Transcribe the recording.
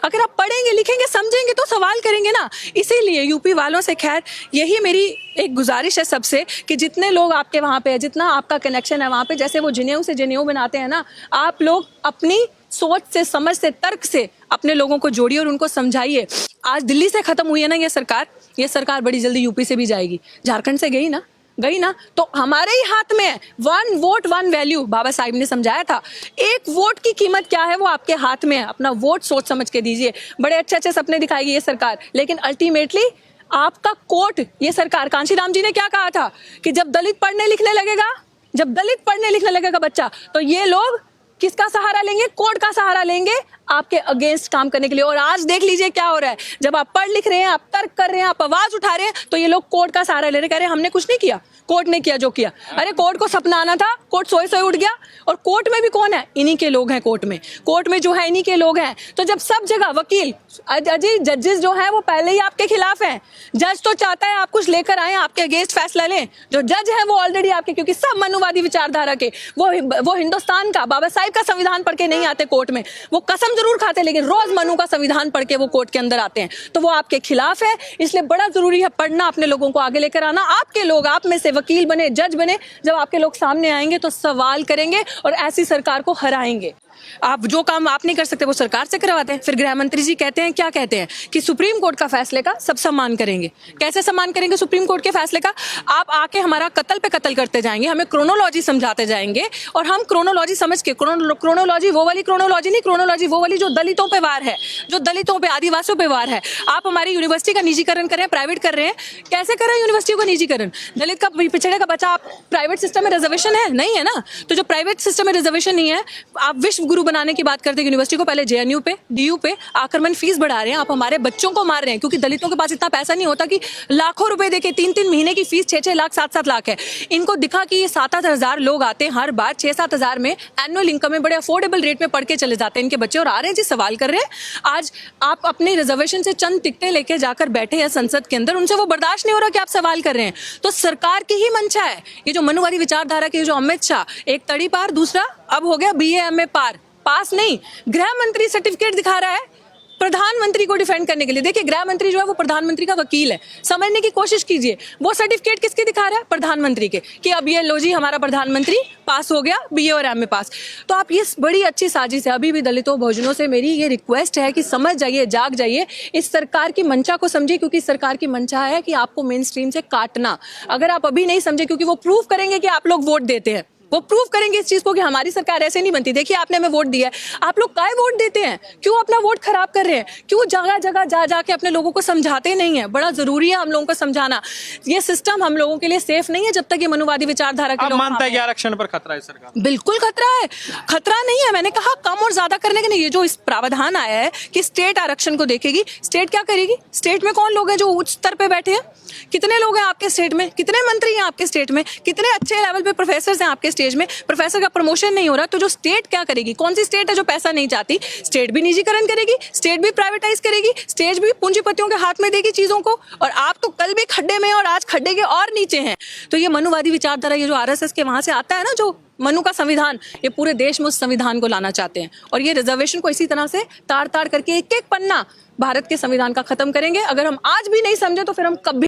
अगर आप पढ़ेंगे, लिखेंगे, समझेंगे तो सवाल करेंगे ना। इसीलिए यूपी वालों से खैर यही मेरी एक गुजारिश है सबसे कि जितने लोग आपके वहाँ पे है, जितना आपका कनेक्शन है वहाँ पे, जैसे वो जेनेयू से जेनेयू बनाते हैं ना, आप लोग अपनी सोच से, समझ से, तर्क से अपने लोगों को जोड़िए और उनको समझाइए। आज दिल्ली से खत्म हुई है ना ये सरकार बड़ी जल्दी यूपी से भी जाएगी। झारखंड से गई ना, तो हमारे ही हाथ में है। 1 वोट 1 वैल्यू, बाबा साहिब ने समझाया था। 1 वोट की कीमत क्या है वो आपके हाथ में है। अपना वोट सोच समझ के दीजिए। बड़े अच्छे अच्छे सपने दिखाएगी ये सरकार, लेकिन अल्टीमेटली आपका कोर्ट, ये सरकार, कांशीराम जी ने क्या कहा था कि जब दलित पढ़ने लिखने लगेगा बच्चा, तो ये लोग किसका सहारा लेंगे? कोर्ट का सहारा लेंगे आपके अगेंस्ट काम करने के लिए। और आज देख लीजिए क्या हो रहा है। जब आप पढ़ लिख रहे हैं, आप तर्क कर रहे हैं, आप आवाज उठा रहे हैं, तो ये लोग कोर्ट का सहारा ले रहे हैं, कह रहे हैं हमने कुछ नहीं किया, कोर्ट ने किया जो किया। अरे कोर्ट को सपना आना था, कोर्ट सोए उठ गया। और कोर्ट में भी कौन है? इन्हीं के लोग हैं। कोर्ट में जो है इन्हीं के लोग हैं। तो जब सब जगह वकील, अजी जजेस जो है वो पहले ही आपके खिलाफ हैं। जज तो चाहता है आप कुछ लेकर आए, आपके अगेंस्ट फैसला लें। जो जज है वो ऑलरेडी आपके, क्योंकि सब मनुवादी विचारधारा के, वो हिंदुस्तान का, बाबा साहिब का संविधान पढ़ के नहीं आते कोर्ट में। वो कसम जरूर खाते, लेकिन रोज मनु का संविधान पढ़ के वो कोर्ट के अंदर आते हैं। तो वो आपके खिलाफ है। इसलिए बड़ा जरूरी है पढ़ना, अपने लोगों को आगे लेकर आना। आपके लोग, आप में से वकील बने, जज बने, जब आपके लोग सामने आएंगे तो सवाल करेंगे और ऐसी सरकार को हराएंगे। आप जो काम आप नहीं कर सकते वो सरकार से करवाते हैं। फिर गृह मंत्री जी कहते हैं, क्या कहते हैं कि सुप्रीम कोर्ट का फैसले का सब सम्मान करेंगे। कैसे सम्मान करेंगे सुप्रीम कोर्ट के फैसले का? आप आके हमारा कत्ल पे कत्ल करते जाएंगे, हमें क्रोनोलॉजी समझाते जाएंगे, और हम क्रोनोलॉजी समझ के, क्रोनोलॉजी वो वाली क्रोनोलॉजी नहीं, क्रोनोलॉजी वो वाली जो दलितों पे वार है, जो दलितों पे, आदिवासियों पे वार है। आप हमारी यूनिवर्सिटी का निजीकरण कर रहे हैं, प्राइवेट कर रहे हैं। कैसे कर रहे हैं यूनिवर्सिटी को निजीकरण? दलित का, पिछड़े का बच्चा, आप प्राइवेट सिस्टम में रिजर्वेशन है नहीं है ना, तो जो प्राइवेट सिस्टम में रिजर्वेशन नहीं है, आप विश्व गुरु बनाने की बात करते हैं यूनिवर्सिटी को, पहले जेएनयू पे, डीयू पे आक्रमण फीस बढ़ा रहे हैं। आप हमारे बच्चों को मार रहे हैं, क्योंकि दलितों के पास इतना पैसा नहीं होता कि लाखों रुपए देके 3-3 महीने की फीस 6-6 लाख 7-7 लाख है। इनको दिखा कि ये 7-8 हजार लोग आते हैं हर बार, 6-7 हजार में एनुअल इनकम में बड़े अफोर्डेबल रेट में पढ़ के चले जाते हैं इनके बच्चे, और आ रहे हैं जी सवाल कर रहे हैं। आज आप अपने रिजर्वेशन से चंद टिकटें लेके जाकर बैठे हैं संसद के अंदर, उनसे वो बर्दाश्त नहीं हो रहा कि आप सवाल कर रहे हैं। तो सरकार की ही मंशा है ये जो मनुवादी विचारधारा के, जो अमित शाह, एक तड़ी पार, दूसरा अब हो गया BA MA पास नहीं, गृह मंत्री सर्टिफिकेट दिखा रहा है प्रधानमंत्री को डिफेंड करने के लिए। देखिए गृह मंत्री जो है वो प्रधानमंत्री का वकील है, समझने की कोशिश कीजिए। वो सर्टिफिकेट किसके दिखा रहा है? प्रधानमंत्री के, कि अब ये लो जी हमारा प्रधानमंत्री पास हो गया, BA और MA पास। तो आप ये बड़ी अच्छी साजिश है। अभी भी दलितों, बहुजनों से मेरी ये रिक्वेस्ट है कि समझ जाइए, जाग जाइए, इस सरकार की मंशा को समझिए, क्योंकि सरकार की मंशा है कि आपको मेन स्ट्रीम से काटना। अगर आप अभी नहीं समझे, क्योंकि वो प्रूव करेंगे कि आप लोग वोट देते हैं, वो प्रूव करेंगे इस चीज को कि हमारी सरकार ऐसे नहीं बनती। देखिए आपने हमें वोट दिया है, आप लोग काहे वोट देते हैं? क्यों अपना वोट खराब कर रहे हैं? क्यों जगह जगह जा के अपने लोगों को समझाते नहीं है? बड़ा जरूरी है हम लोगों को समझाना। ये सिस्टम हम लोगों के लिए सेफ नहीं है जब तक ये मनुवादी विचारधारा के लोग मानता है कि आरक्षण पर खतरा है सरकार? बिल्कुल खतरा है। खतरा नहीं है, मैंने कहा कम और ज्यादा करने के नहीं। ये जो इस प्रावधान आया है कि स्टेट आरक्षण को देखेगी, स्टेट क्या करेगी? स्टेट में कौन लोग हैं जो उच्च स्तर पे बैठे हैं? कितने लोग हैं आपके स्टेट में? कितने मंत्री हैं आपके स्टेट में? कितने अच्छे लेवल पे प्रोफेसर हैं आपके स्टेट में? प्रोफेसर का प्रमोशन नहीं हो रहा, तो जो स्टेट क्या करेगी? कौन सी स्टेट है जो पैसा नहीं चाहती? स्टेट भी निजीकरण करेगी, स्टेट भी प्राइवेटाइज करेगी, स्टेट भी पूंजीपतियों के हाथ में देगी चीजों को। और आप तो कल भी खड्डे में और आज खड्डे के और नीचे हैं। तो ये मनुवादी विचारधारा, ये जो RSS के वहां से आता है ना, जो मनु का संविधान, ये पूरे देश में उस संविधान को लाना चाहते हैं। और ये रिजर्वेशन को इसी तरह से ताड़ ताड़ करके एक एक पन्ना भारत के संविधान का खत्म करेंगे। अगर हम आज भी नहीं समझे तो फिर हम कभी